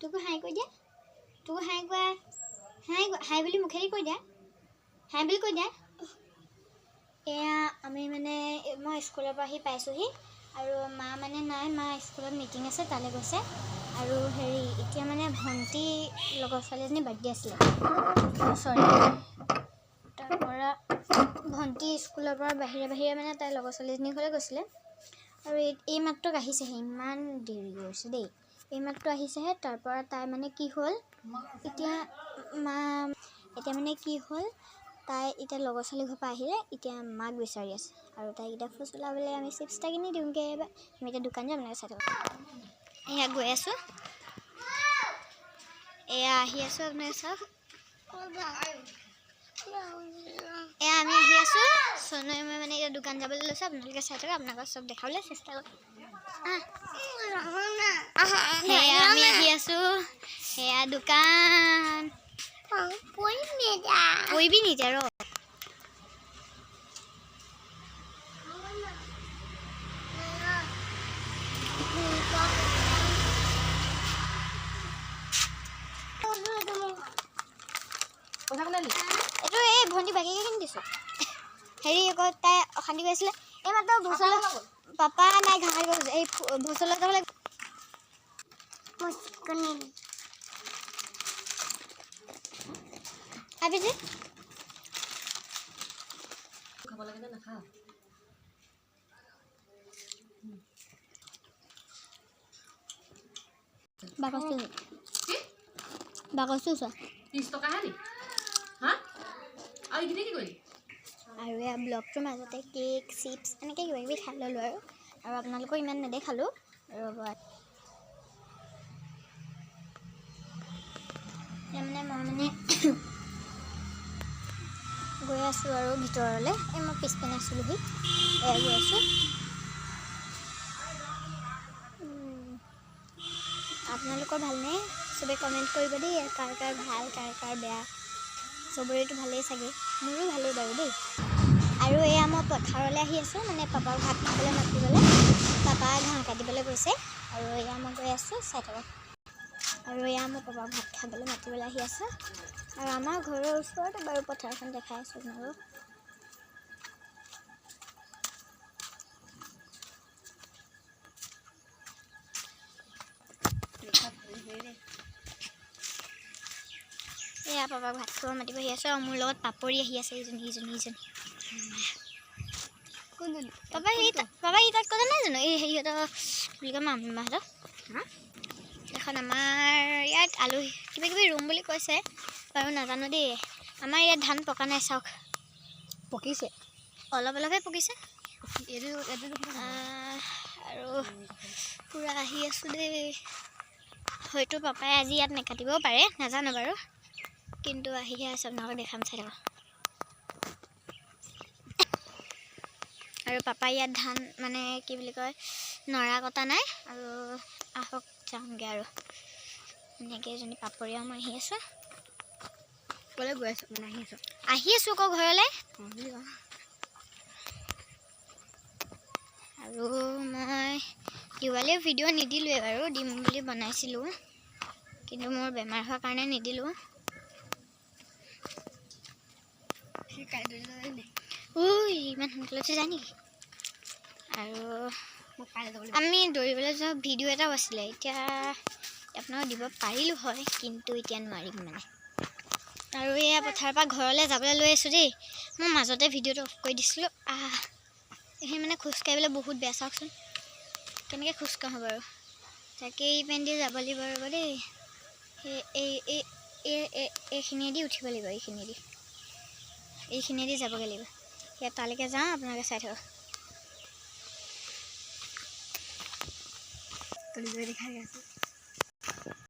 তোকো হাই কৈ দিয়া তোকো হাই কোৱা হাই বুলি মুখেদি কৈ দিয়া হাই বুলি কৈ দিয়া এয়া আমি মানে মই স্কুলৰ পৰা আহি পাইছোহি আৰু মা মানে নাই মা স্কুলত মিটিং আছে তালৈ গৈছে আৰু হেৰি এতিয়া মানে ভণ্টি লগৰ ছোৱালীজনী বাৰ্থডে আছিলে সৰি তাৰপৰা ভণ্টি স্কুলৰ পৰা বাহিৰে মানে তাইৰ লগৰ ছোৱালীজনীৰ ঘৰলৈ গৈছিলে আৰু এই মাত্ৰ আহিছেহে ইমান দেৰি কৰিছে দেই এই মাত্ৰ আহিছেহে তাৰপৰা তাই মানে কি হ'ল এতিয়া মানে কি হ'ল তাই এতিয়া লগৰ ছোৱালী ঘৰৰ পৰা আহিলে এতিয়া মাক বিচাৰি আছে আৰু তাইক এতিয়া ফুচলাবলৈ আমি চিপছ এটা কিনি দিওঁগৈ আমি এতিয়া দোকান যাম আপোনালোকে চাই থাকক এয়া গৈ আছোঁ এয়া আহি আছোঁ আপোনালোকে চাওক এয়া আমি আহি আছোঁ সোণই মই মানে এতিয়া দোকান যাবলৈ লৈছোঁ আপোনালোকে চাই থাকক আপোনালোকক চব দেখাবলৈ চেষ্টা কৰিম সেয়া আমি আহি আছোঁ সেয়া দোকান পৰিবি নিতিয়া ৰ এইটো এই ভণ্টি বাকীকে কিনি দিছোঁ হেৰি আকৌ তাই অশান্তি কৰি আছিলে এই মাত্ৰ ভচলা পাপা নাই ঘাঁহ কাটিব এই ভচলা যাবলৈ খাবি যে খাব লাগে না নাখা বাকচটো বাকচটো চোৱা 30 টকা হে হা আৰু কি কৰিলি আৰু এয়া ব্লগটোৰ মাজতে কেক চিপছ এনেকৈ কিবা কিবি খাই ল'লোঁ আৰু আপোনালোকৰ ইমান নেদেখালোঁ ৰ'ব মানে মই মানে গৈ আছোঁ আৰু ভিতৰলৈ এই মই পিছপিনে আছিলোঁহি এয়া গৈ আছোঁ আপোনালোকৰ ভালনে চবে কমেণ্ট কৰিব দেই কাৰ ভাল কাৰ বেয়া চবৰেতো ভালেই চাগে মোৰো ভালেই বাৰু দেই আৰু এয়া মই পথাৰলৈ আহি আছোঁ মানে পাপাক ভাত খাবলৈ মাতিবলৈ পাপা ঘাঁহ কাটিবলৈ গৈছে আৰু এয়া মই গৈ আছোঁ চাই থাকক আৰু এয়া মই পাপাক ভাত খাবলৈ মাতিবলৈ আহি আছোঁ আৰু আমাৰ ঘৰৰ ওচৰতে বাৰু পথাৰখন দেখাই আছোঁ আপোনালোকক এয়া পাপাক ভাত খাব মাতিব আহি আছোঁ আৰু মোৰ লগত পাপৰি আহি আছে ইজনী পাপা সি তাত কথা নাই জানো এই হেৰিহঁতৰ বুলি কয় মামাহঁতৰ এখন আমাৰ ইয়াত আলহী কিবা কিবি ৰুম বুলি কৈছে বাৰু নাজানো দেই আমাৰ ইয়াত ধান পকা নাই চাওক পকিছে অলপহে পকিছে আৰু পূৰা আহি আছোঁ দেই হয়তো পাপাই আজি ইয়াত নেকাটিবও পাৰে নাজানো বাৰু কিন্তু আহিহে আছে আপোনালোকক দেখাম চাই থাকক আৰু পাপাই ইয়াত ধান মানে কি বুলি কয় নৰা কটা নাই আৰু আহক যাওঁগৈ আৰু এনেকৈ এজনী পাপৰীয়া মই আহি আছোঁ ক'লৈ গৈ আছোঁ মানে আহি আছোঁ আকৌ ঘৰলৈ আৰু মই দিৱালীৰ ভিডিঅ' নিদিলোঁৱে বাৰু দিম বুলি বনাইছিলোঁ কিন্তু মোৰ বেমাৰ হোৱাৰ কাৰণে নিদিলোঁ ইমান সোনকালে উঠি যায় নেকি আৰু আমি দৌৰিবলৈ যোৱা ভিডিঅ' এটাও আছিলে এতিয়া আপোনাক দিব পাৰিলোঁ হয় কিন্তু এতিয়া নোৱাৰিম মানে আৰু এয়া পথাৰৰ পৰা ঘৰলৈ যাবলৈ লৈ আছোঁ দেই মই মাজতে ভিডিঅ'টো অফ কৰি দিছিলোঁ সেই মানে খোজকাঢ়িবলৈ বহুত বেয়া চাওকচোন কেনেকৈ খোজকাঢ়োঁ বাৰু তাকে এই পেন দি যাব লাগিব ৰ'ব দেই এইখিনিয়েদি উঠিব লাগিব এইখিনিয়েদি যাবগৈ লাগিব ইয়াত তালৈকে যাওঁ আপোনালোকে চাই থাকক দেখাই আছোঁ